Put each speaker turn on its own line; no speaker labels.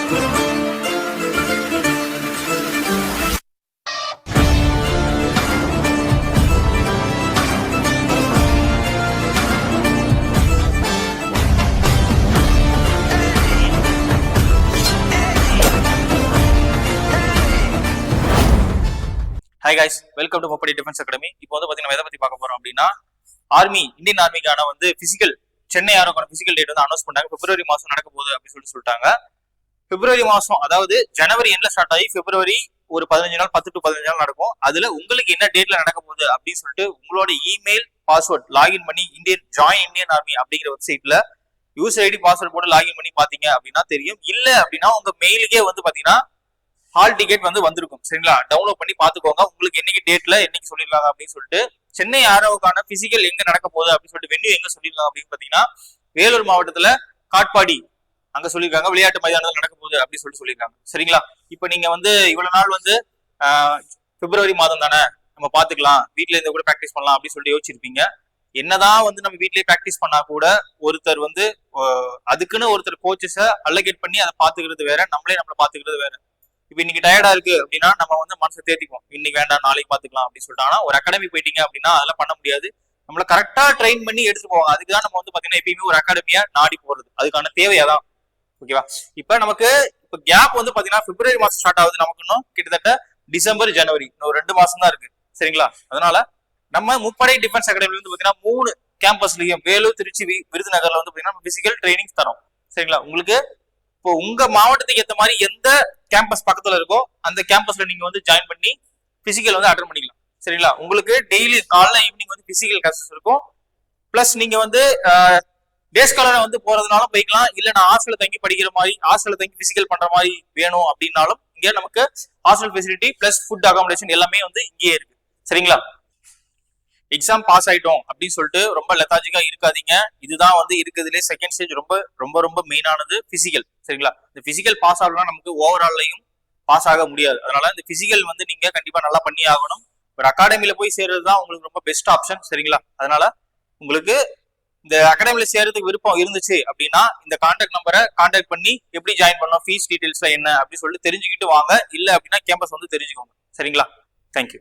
Hi guys, welcome to Muppadai defence academy. இப்போ வந்து பாத்தீங்கன்னா எதை பத்தி பார்க்க போறோம் அப்படின்னா, இந்தியன் ஆர்மிக்கான வந்து பிசிக்கல் சென்னை ஆரோக்கான பிசிக்கல் டேட் வந்து அனௌன்ஸ் பண்ணாங்க. பிப்ரவரி மாசம் நடக்க போகுது அப்படின்னு சொல்லிட்டாங்க. பிப்ரவரி மாசம், அதாவது ஜனவரி எண்ட்ல ஸ்டார்ட் ஆகி பிப்ரவரி ஒரு 15 நாள் 10 to 15 நாள் நடக்கும். அதுல உங்களுக்கு என்ன டேட்ல நடக்க போகுது அப்படின்னு சொல்லிட்டு உங்களோட இமெயில் பாஸ்வேர்ட் லாகின் பண்ணி ஜாயின் இந்தியன் ஆர்மி அப்படிங்கிற வெப்சைட்ல யூசர் ஐடி பாஸ்வேர்ட் போட்டு லாகின் பண்ணி பாத்தீங்க அப்படின்னா தெரியும். இல்ல அப்படின்னா உங்க மெயிலுக்கே வந்து பாத்தீங்கன்னா ஹால் டிக்கெட் வந்து வந்திருக்கும். சரிங்களா? டவுன்லோட் பண்ணி பாத்துக்கோங்க. உங்களுக்கு என்னைக்கு டேட்ல என்னைக்கு சொல்லிருக்காங்க அப்படின்னு சொல்லிட்டு. சென்னை ஆரோவுக்கான பிசிக்கல் எங்க நடக்க போகுது அப்படின்னு சொல்லிட்டு வென்யூ எங்க சொல்லிருக்காங்க அப்படின்னு பாத்தீங்கன்னா, வேலூர் மாவட்டத்துல காட்பாடி அங்க சொல்லியிருக்காங்க. விளையாட்டு மைதானத்தில் நடக்க போகுது அப்படின்னு சொல்லியிருக்காங்க. சரிங்களா? இப்ப நீங்க வந்து இவ்வளவு நாள் வந்து பிப்ரவரி மாதம் தானே, நம்ம பாத்துக்கலாம், வீட்டுல இருந்து கூட பிராக்டிஸ் பண்ணலாம் அப்படின்னு சொல்லிட்டு யோசிச்சிருப்பீங்க. என்னதான் வந்து நம்ம வீட்லயே பிராக்டிஸ் பண்ணா கூட ஒருத்தர் வந்து அதுக்குன்னு ஒருத்தர் கோச்சஸ அலோகேட் பண்ணி அதை பாத்துக்கிறது வேற, நம்மளே நம்மளை பாத்துக்கிறது வேற. இப்ப இன்னைக்கு டயர்டா இருக்கு அப்படின்னா நம்ம வந்து மனசை தேத்திக்குவோம், இன்னைக்கு வேண்டாம் நாளைக்கு பாத்துக்கலாம் அப்படின்னு சொல்லிட்டு. ஆனா ஒரு அகாடமி போயிட்டீங்க அப்படின்னா அதெல்லாம் பண்ண முடியாது. நம்மள கரெக்டா ட்ரெயின் பண்ணி எடுத்துட்டு போவாங்க. அதுக்குதான் நம்ம வந்து பாத்தீங்கன்னா எப்பயுமே ஒரு அகாடமியா நாடி போறது, அதுக்கான தேவையாதான். ஓகேவா? இப்ப நமக்கு இப்ப கேப் வந்து பாத்தீங்கன்னா பிப்ரவரி மாசம் ஸ்டார்ட் ஆகுது. நமக்கு இன்னும் கிட்டத்தட்ட டிசம்பர் ஜனவரி இன்னும் 2 மாசம் தான் இருக்கு. சரிங்களா? அதனால நம்ம முப்படை டிஃபென்ஸ் அகாடமில வந்து பாத்தீங்கன்னா 3 கேம்பஸ்லயும் வேலூர், திருச்சி, விருதுநகர்ல வந்து பாத்தீங்கன்னா பிசிக்கல் ட்ரைனிங் தரோம். சரிங்களா? உங்களுக்கு இப்போ உங்க மாவட்டத்துக்கு ஏற்ற மாதிரி எந்த கேம்பஸ் பக்கத்துல இருக்கோ அந்த கேம்பஸ்ல நீங்க வந்து ஜாயின் பண்ணி பிசிக்கல் வந்து அட்டெண்ட் பண்ணிக்கலாம். சரிங்களா? உங்களுக்கு டெய்லி காலைல ஈவினிங் வந்து பிசிக்கல் கிளாஸஸ் இருக்கும். பிளஸ் நீங்க வந்து டேஸ் காலர் வந்து போறதுனாலும் போய்க்கலாம். இல்ல நான் ஹாஸ்டல்ல தங்கி படிக்கிற மாதிரி, ஹாஸ்டல்ல தங்கி பிசிக்கல் பண்ற மாதிரி வேணும் அப்படின்னாலும் இங்க நமக்கு hostel facility plus food accommodation எல்லாமே வந்து இங்கேயே இருக்கு. சரிங்களா? எக்ஸாம் பாஸ் ஆயிட்டோம் அப்படின்னு சொல்லிட்டு ரொம்ப லெத்தாஜிக்கா இருக்காதீங்க. இதுதான் வந்து இருக்கிறதுலே செகண்ட் ஸ்டேஜ், ரொம்ப ரொம்ப ரொம்ப மெயினானது பிசிக்கல். சரிங்களா? இந்த பிசிக்கல் பாஸ் ஆகலாம் நமக்கு ஓவரால்லையும் பாஸ் ஆக முடியாது. அதனால இந்த பிசிக்கல் வந்து நீங்க கண்டிப்பா நல்லா பண்ணி ஆகணும். ஒரு அகாடமில போய் சேர்றதுதான் உங்களுக்கு ரொம்ப பெஸ்ட் ஆப்ஷன். சரிங்களா? அதனால உங்களுக்கு இந்த அகாடமில சேர்றதுக்கு விருப்பம் இருந்துச்சு அப்படின்னா இந்த கான்டாக்ட் நம்பரை கான்டாக்ட் பண்ணி எப்படி ஜாயின் பண்ணணும், ஃபீஸ் டீடைல்ஸ் என்ன அப்படின்னு சொல்லிட்டு தெரிஞ்சுக்கிட்டு வாங்க. இல்ல அப்படின்னா கேம்பஸ் வந்து தெரிஞ்சுக்கோங்க. சரிங்களா? தேங்க்யூ.